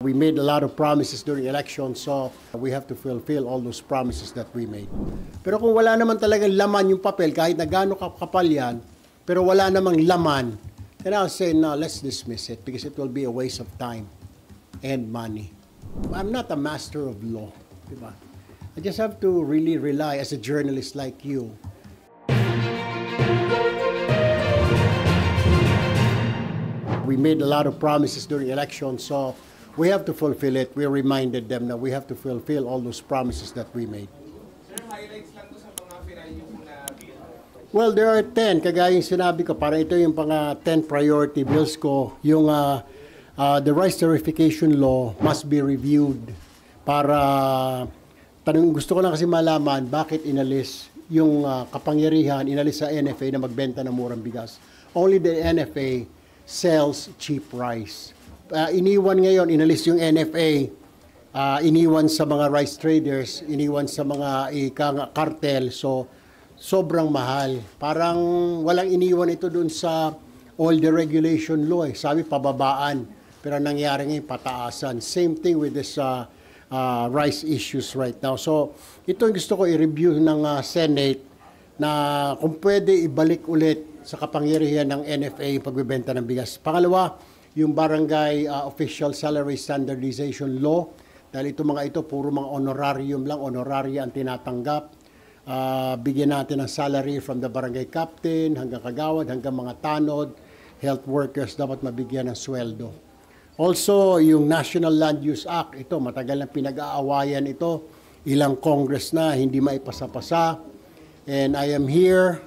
We made a lot of promises during elections, so we have to fulfill all those promises that we made. Pero kung wala naman talagang laman yung papel, kahit na gaano kapal yan, pero wala namang laman, then I'll say, no, let's dismiss it because it will be a waste of time and money. I'm not a master of law, diba? I just have to really rely as a journalist like you. We made a lot of promises during elections, so we have to fulfill it. We reminded them that we have to fulfill all those promises that we made. Sir, highlights lang po sa mga final yung na bill. Well, there are 10. Kagaya yung sinabi ko, para ito yung pang 10 priority bills ko. Yung the rights verification law must be reviewed para gusto ko lang kasi malaman bakit inalis yung kapangyarihan, inalis sa NFA na magbenta ng murang bigas. Only the NFA sells cheap rice. Iniwan ngayon, inalis yung NFA, iniwan sa mga rice traders, iniwan sa mga cartel, so sobrang mahal. Parang walang iniwan ito dun sa all the regulation law. Sabi pababaan, pero nangyari ngayon pataasan. Same thing with this rice issues right now. So ito yung gusto ko i-review ng Senate na kung pwede ibalik ulit sa kapangyarihan ng NFA yung pagbebenta ng bigas. Pangalawa, yung Barangay Official Salary Standardization Law. Dahil ito mga ito, puro mga honorarium lang, honoraria ang tinatanggap. Bigyan natin ng salary from the barangay captain, hanggang kagawad, hanggang mga tanod, health workers, dapat mabigyan ng sweldo. Also, yung National Land Use Act, ito, matagal na pinag-aawayan ito. Ilang Congress na, hindi maipasa-pasa. And I am here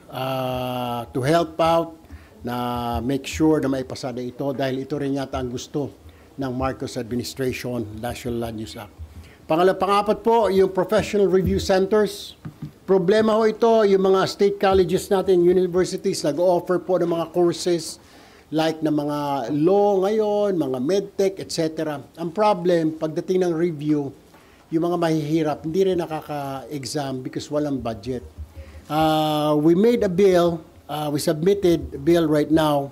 to help out na make sure na maipasada ito dahil ito rin yata ang gusto ng Marcos administration, National Land Use Act. Pangapat po, yung professional review centers. Problema ho ito, yung mga state colleges natin, universities, nag-offer po ng mga courses like na mga law ngayon, mga medtech, etc. Ang problem, pagdating ng review, yung mga mahihirap, hindi rin nakaka-exam because walang budget. We made a bill, we submitted a bill right now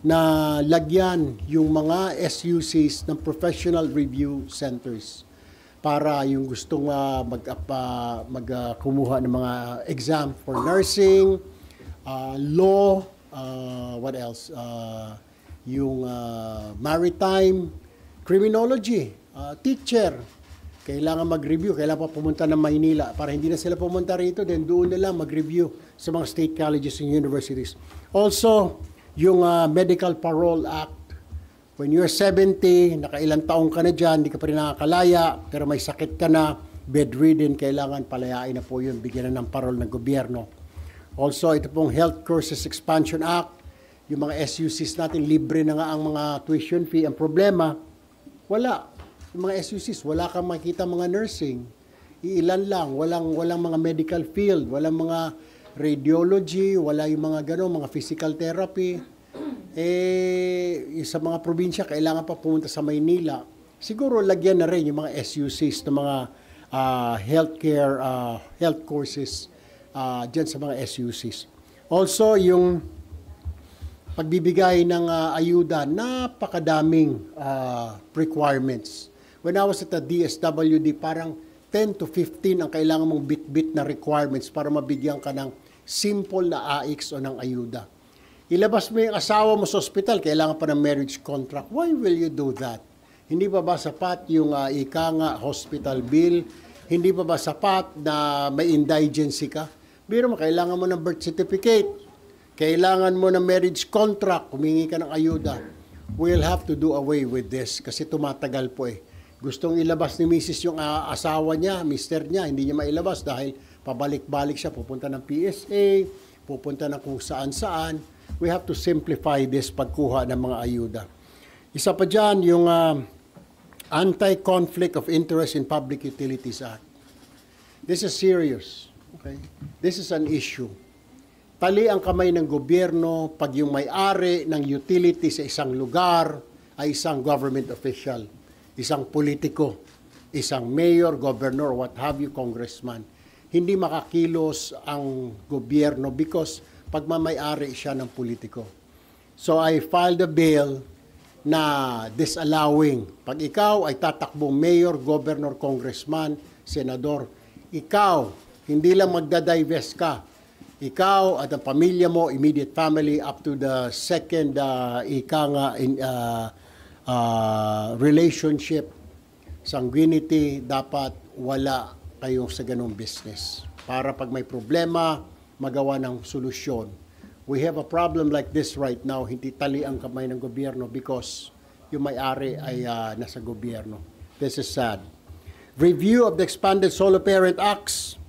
na lagyan yung mga SUCs ng professional review centers para yung gustong kumuha ng mga exam for nursing, law, what else? Yung maritime, criminology, teacher. Kailangan mag-review, kailangan pa pumunta ng Maynila. Para hindi na sila pumunta rito, then doon na lang mag-review sa mga state colleges and universities. Also, yung Medical Parole Act. When you're 70, nakailang taong ka na dyan, hindi ka pa rin nakakalaya, pero may sakit ka na, bedridden, kailangan palayain na po yun, bigyan na ng parole ng gobyerno. Also, ito pong Health Courses Expansion Act. Yung mga SUCs natin, libre na nga ang mga tuition fee. Ang problema, wala. Yung mga SUCs, wala kang makita mga nursing. Iilan lang, walang mga medical field, walang mga radiology, wala yung mga mga physical therapy. Sa mga probinsya, kailangan pa pumunta sa Maynila. Siguro lagyan na rin yung mga SUCs ng mga healthcare, health courses dyan sa mga SUCs. Also, yung pagbibigay ng ayuda, napakadaming requirements. When I was at the DSWD, parang 10 to 15 ang kailangan mong bit-bit na requirements para mabigyan ka ng simple na AIX o ng ayuda. Ilabas mo yung asawa mo sa ospital, kailangan pa ng marriage contract. Why will you do that? Hindi pa ba sapat yung hospital bill? Hindi pa ba sapat na may indigency ka? Biro mo, kailangan mo ng birth certificate. Kailangan mo ng marriage contract, humingi ka ng ayuda. We'll have to do away with this kasi tumatagal po eh. Gustong ilabas ni Mrs. yung asawa niya, mister niya, hindi niya mailabas dahil pabalik-balik siya, pupunta ng PSA, pupunta ng kung saan-saan. We have to simplify this pagkuha ng mga ayuda. Isa pa dyan, yung Anti-Conflict of Interest in Public Utilities Act. This is serious. Okay? This is an issue. Tali ang kamay ng gobyerno pag yung may-ari ng utility sa isang lugar ay isang government official, isang politiko, isang mayor, governor, what have you, congressman. Hindi makakilos ang gobyerno because pagmamay-ari siya ng politiko. So I filed a bill na disallowing. Pag ikaw ay tatakbong mayor, governor, congressman, senador, ikaw, hindi lang magda-divest ka. Ikaw at ang pamilya mo, immediate family, up to the second relationship, sanguinity, dapat wala kayo sa ganong business. Para pag may problema, magawa ng solusyon. We have a problem like this right now, hindi tali ang kamay ng gobyerno because yung may-ari ay nasa gobyerno. This is sad. Review of the Expanded Solo Parent Acts.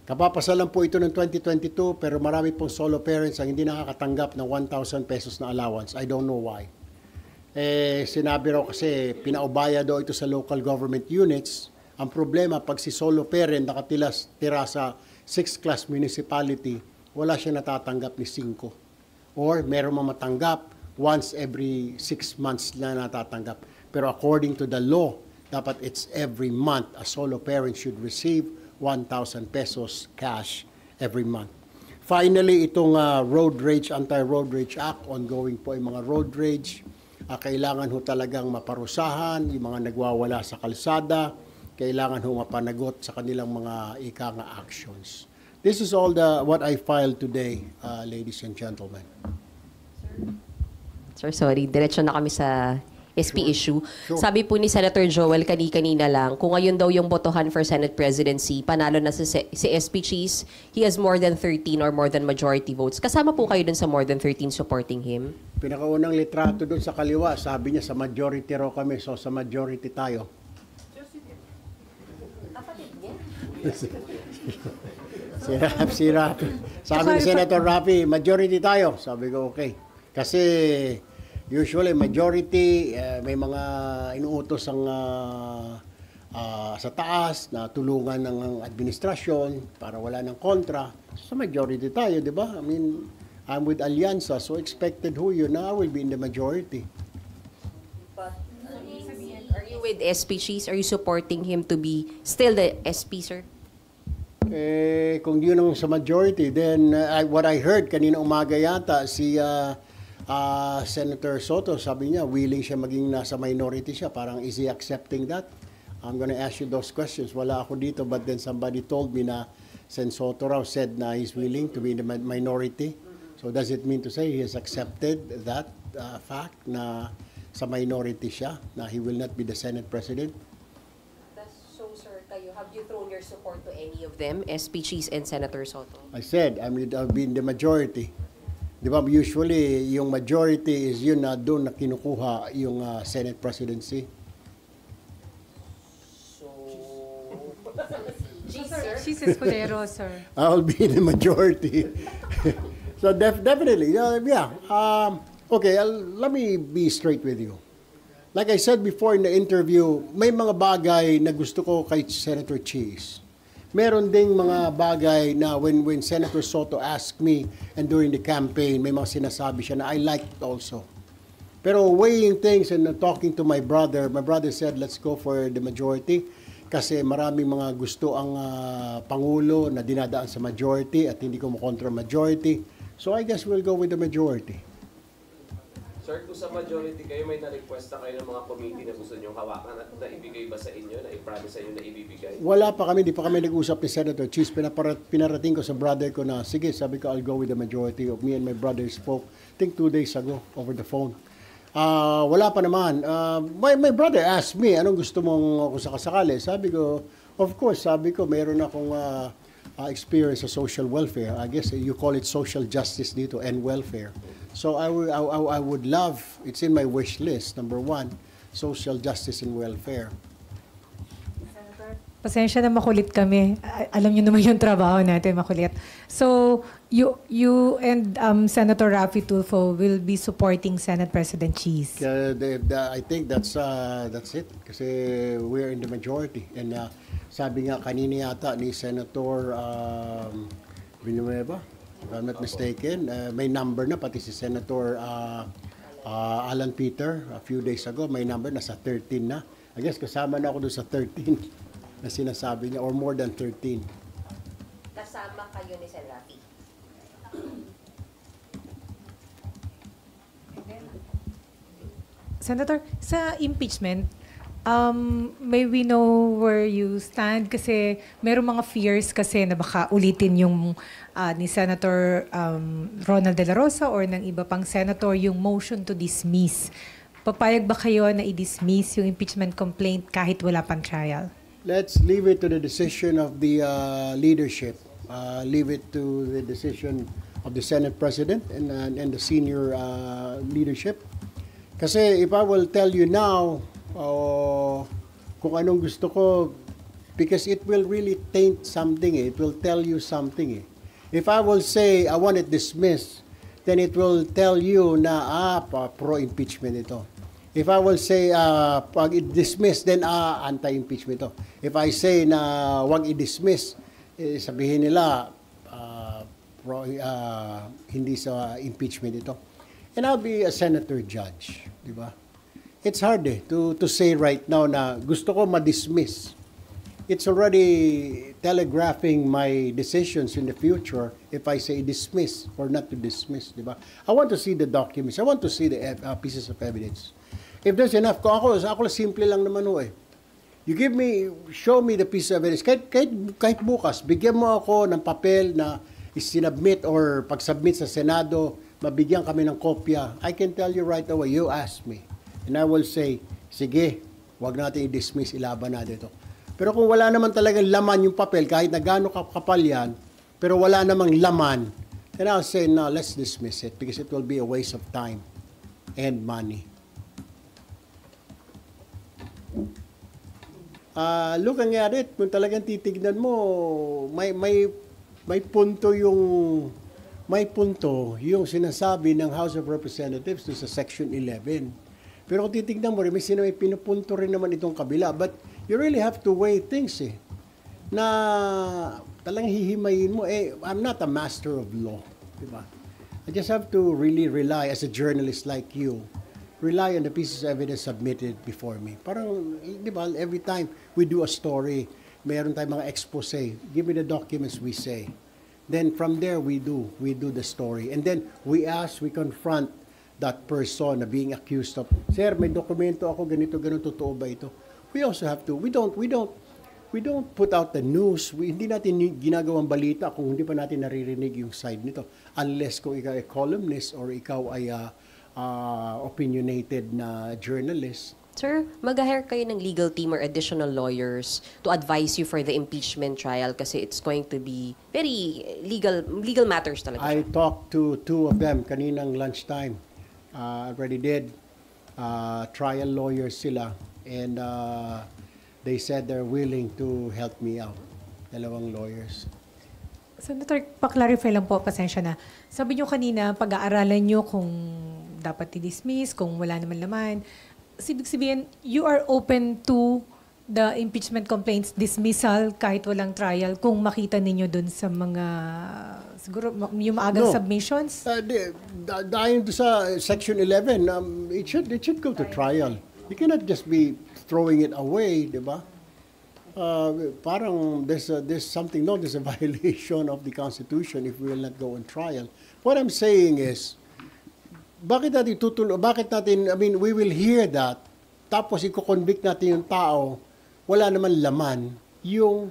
Kapapasalan po ito ng 2022 pero marami pong solo parents ang hindi nakakatanggap ng 1,000 pesos na allowance. I don't know why. Sinabi raw kasi pinaubaya daw ito sa local government units. Ang problema, pag si solo parent nakatira sa 6th class municipality, wala siya natatanggap ni 5. Or meron matanggap once every 6 months na natatanggap. Pero according to the law, dapat it's every month. A solo parent should receive 1,000 pesos cash every month. Finally, itong Road Rage, Anti-Road Rage Act, ongoing po yung mga road rage. Kailangan ho talagang maparusahan yung mga nagwawala sa kalsada. Kailangan ho mapanagot sa kanilang mga actions. This is all what I filed today, ladies and gentlemen. Sir, sorry. Diretso na kami sa SP issue. Sure. Sabi po ni Senator Joel kanina lang, kung ngayon daw yung botohan for Senate presidency, panalo na si SP Cheese, he has more than 13 or more than majority votes. Kasama po kayo dun sa more than 13 supporting him? Pinakaunang litrato dun sa kaliwa, sabi niya sa majority raw kami, so sa majority tayo. Kapatid niya? Si Rafi. Sabi ni Senator Rafi, majority tayo. Sabi ko, okay. Kasi usually majority, may mga inuutos ang sa taas na tulungan ng administrasyon para wala ng kontra. Sa majority tayo, di ba? I mean, I'm with Alianza, so expected who you na I will be in the majority. But, are you with SP Cheese? Are you supporting him to be still the SP, sir? Kung yun ang sa majority, then what I heard kanina umaga yata, si Senator Soto, sabi niya, willing siya maging nasa minority siya. Parang is he accepting that? I'm gonna ask you those questions. Wala ako dito, but then somebody told me na Sen Soto raw said na he's willing to be in the minority. So does it mean to say he has accepted that fact na sa minority siya, na he will not be the Senate President? So, sir, have you thrown your support to any of them, SP Cheese and Senator Soto? I said, I'll be in the majority. Di ba, usually, yung majority is yun na doon na kinukuha yung Senate presidency. So, She's Escudero, sir. I'll be in the majority. So definitely, yeah. Okay, let me be straight with you. Like I said before in the interview, may mga bagay na gusto ko kay Senator Cheese. Meron ding mga bagay na when Senator Soto asked me and during the campaign, may mga sinasabi siya na I liked also. Pero weighing things and talking to my brother said, let's go for the majority kasi maraming mga gusto ang Pangulo na dinadaan sa majority at hindi ko makontra majority. So I guess we'll go with the majority. Sir, kung sa majority kayo, may na-request na kayo ng mga committee na gusto nyo hawakan at naibigay ba sa inyo, na-promise sa inyo na ibibigay? Wala pa kami, di pa kami nag-usap ni Senator Cheese. Pinarating ko sa brother ko na, sige, sabi ko, I'll go with the majority. Me and my brother spoke, I think 2 days ago, over the phone. Wala pa naman. My brother asked me, anong gusto mong kung sakasakali? Sabi ko, of course, sabi ko, meron akong experience sa social welfare. I guess you call it social justice dito and welfare. So I would love, it's in my wish list, number 1, social justice and welfare. Pasensya na makulit kami. Alam niyo naman yung trabaho natin, makulit. So, you and Senator Raffy Tulfo will be supporting Senate President Cheese. I think that's it. Kasi we're in the majority. And sabi nga kanina yata ni Senator Villanueva, if I'm not mistaken, may number na, pati si Senator Alan Peter, a few days ago, may number na sa 13 na. I guess kasama na ako doon sa 13 na sinasabi niya, or more than 13. Kasama kayo ni Sen. Rafi. Senator, sa impeachment, may we know where you stand? Kasi meron mga fears kasi na baka ulitin yung ni Senator Ronald De La Rosa or ng iba pang senator yung motion to dismiss. Papayag ba kayo na i-dismiss yung impeachment complaint kahit wala pang trial? Let's leave it to the decision of the leadership. Leave it to the decision of the Senate President and the senior leadership. Kasi if I will tell you now kung anong gusto ko, because it will really taint something. It will tell you something. If I will say I want it dismissed, then it will tell you na pro-impeachment ito. If I will say pag i-dismiss, then anti-impeachment ito. If I say na wag i-dismiss, sabihin nila hindi sa impeachment ito. And I'll be a senator judge, di ba? It's hard to say right now na gusto ko ma-dismiss. It's already telegraphing my decisions in the future if I say dismiss or not to dismiss, di ba? I want to see the documents. I want to see the pieces of evidence. If there's enough, ako simple lang naman You show me the piece of evidence. Kahit bukas, bigyan mo ako ng papel na isinubmit or pag-submit sa Senado, mabigyan kami ng kopya. I can tell you right away, you ask me. And I will say, sige, wag natin i-dismiss, ilaban natin ito. Pero kung wala naman talagang laman yung papel, kahit na gaano kapal yan, pero wala namang laman, then I'll say, no, let's dismiss it because it will be a waste of time and money. Looking at it, kung talagang titignan mo, may punto yung sinasabi ng House of Representatives sa Section 11. Pero kung titignan mo rin, may pinupunto rin naman itong kabila. But you really have to weigh things na talagang hihimayin mo. I'm not a master of law. Diba? I just have to really rely, as a journalist like you, rely on the pieces of evidence submitted before me. Parang, di ba, every time we do a story, mayroon tayong mga expose. Give me the documents, we say. Then from there, we do the story. And then we confront that person na being accused of, sir, may dokumento ako, ganito, totoo ba ito? We also have to, we don't put out the news. Hindi natin ginagawang balita kung hindi pa natin naririnig yung side nito. Unless kung ikaw ay columnist or ikaw ay opinionated na journalist. Sir, mag-hire kayo ng legal team or additional lawyers to advise you for the impeachment trial kasi it's going to be very legal matters talaga. I talked to two of them kaninang lunchtime. Already did. Trial lawyers sila. And they said they're willing to help me out. Dalawang lawyers. Senator, pa-clarify lang po, pasensya na. Sabi niyo kanina, pag-aaralan niyo kung dapat i-dismiss, kung wala naman laman. Ibig sabihin, you are open to the impeachment complaints dismissal kahit walang trial kung makita ninyo dun sa mga, siguro, yung maagang submissions? Dahil sa Section 11, it should go to trial. You cannot just be throwing it away, di ba? Parang there's a violation of the Constitution if we will not go on trial. What I'm saying is, bakit natin, we will hear that, tapos i-convict natin yung tao, wala naman laman, yung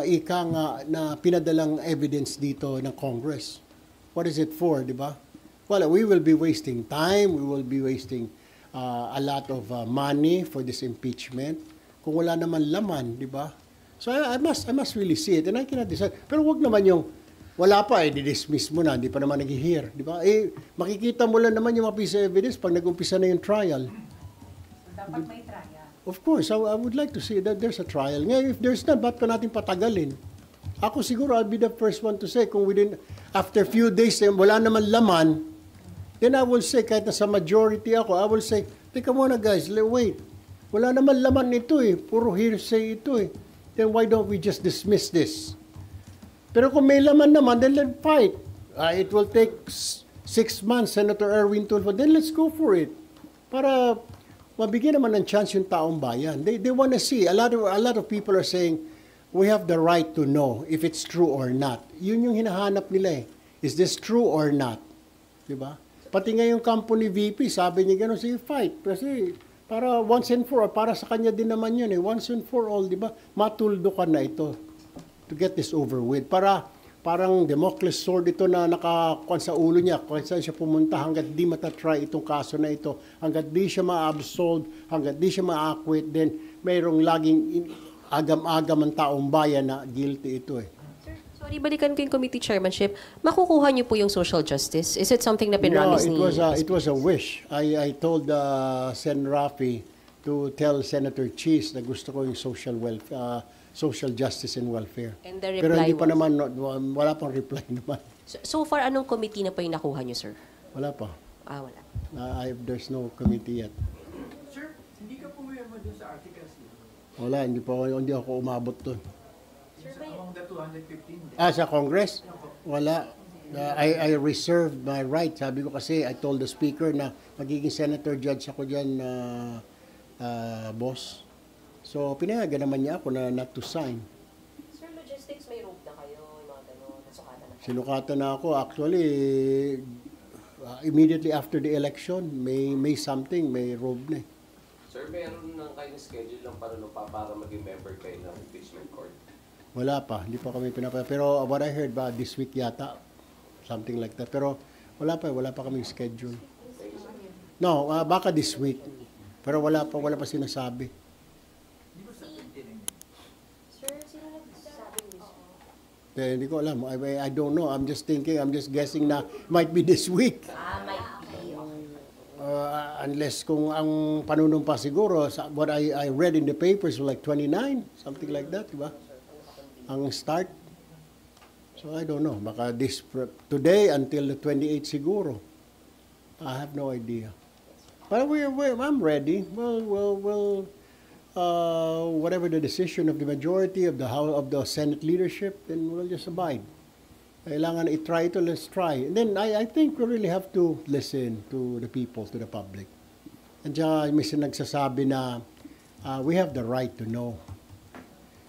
ika nga na pinadalang evidence dito ng Congress. What is it for, di ba? Well, we will be wasting time, we will be wasting a lot of money for this impeachment kung wala naman laman, di ba? So I must really see it and I cannot decide. Pero wag naman yung wala pa, di-dismiss mo na, hindi pa naman nag-hear, di ba? Makikita mo lang naman yung mga piece of evidence pag nag-umpisa na yung trial. So, dapat may trial. Of course, I would like to see that there's a trial. Ngayon, if there's not, ba't pa natin patagalin? Ako siguro, I'll be the first one to say, kung after few days, wala naman laman, then I will say, kahit nasa majority ako, I will say, teka muna guys, wait. Wala naman laman nito puro hearsay ito Then why don't we just dismiss this? Pero kung may laman naman, then let's fight. It will take 6 months, Senator Erwin Tulfo, then let's go for it. Para mabigyan naman ng chance yung taong bayan. They want to see. A lot of people are saying, we have the right to know if it's true or not. Yun yung hinahanap nila Is this true or not? Diba? Pati nga yung kampo ni VP, sabi niya gano'n, sige, fight. Kasi para once and for all, para sa kanya din naman yun eh. Once and for all, di ba? Matuldo ka na ito to get this over with. Parang Damocles sword ito na nakakuan sa ulo niya. Kung saan siya pumunta, hanggat di matatry itong kaso na ito, hanggat di siya ma-absolve, hanggat di siya ma-acquit, then mayroong laging agam-agam ang taong bayan na guilty ito eh. Sorry, balikan ko yung committee chairmanship. Makukuha niyo po yung social justice? Is it something na pinramis ni... it was a wish. I told Sen. Rafi to tell Senator Cheese na gusto ko yung social justice and welfare. And the Pero reply hindi pa was? naman, wala pang reply naman. So far, anong committee na po yung nakuha niyo, sir? Wala pa. Wala. There's no committee yet. Sir, hindi ka pumirma dun sa articles niyo. Wala, hindi ako umabot doon. Among the 215. Sa Congress? Wala. I reserved my right. Sabi ko kasi, I told the speaker na magiging senator judge ako dyan, boss. So, pinayagan naman niya ako na not to sign. Sir, logistics, may rope na kayo, yung mga gano'n, nasukatan na. Sinukatan na ako. Actually, immediately after the election, may something, may robe na eh. Sir, meron nang kayong schedule lang para maging member kayo ng impeachment court? Wala pa. Hindi pa kami pinapaya. Pero what I heard ba, this week yata. Something like that. Pero wala pa kaming schedule. No, baka this week. Pero wala pa sinasabi. Hindi ko alam. I don't know. I'm just guessing na might be this week. Unless kung ang panunumpa siguro, what I read in the papers was like 29, something like that, diba? Ang start. So I don't know. Baka today until the 28 siguro. I have no idea. But I'm ready. Well, whatever the decision of the majority of the House of the Senate leadership, then we'll just abide. Kailangan i-try ito, let's try. And then I think we really have to listen to the people, to the public. And may nagsasabi na we have the right to know.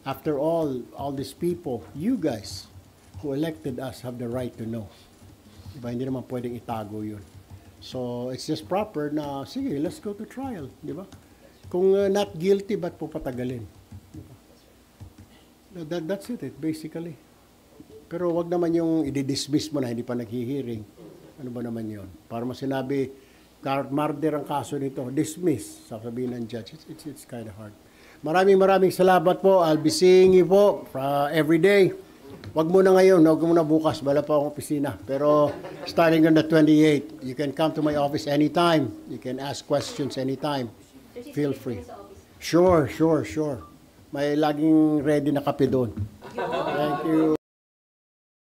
After all these people, you guys who elected us have the right to know. Diba? Hindi naman pwedeng itago yun. So it's just proper na, sige, let's go to trial. Diba? Kung not guilty, ba't po patagalin? That's it, basically. Pero wag naman yung i-dismiss mo na hindi pa naghihiring. Ano ba naman yon? Para mo sinabi, murder ang kaso nito, dismiss, sasabihin ng judge. It's kind of hard. Maraming salamat po. I'll be seeing you po every day. Wag muna ngayon, wag muna bukas. Bala pa akong opisina. Pero starting on the 28th, you can come to my office anytime. You can ask questions anytime. Feel free. Sure. May laging ready na kape doon. Thank you.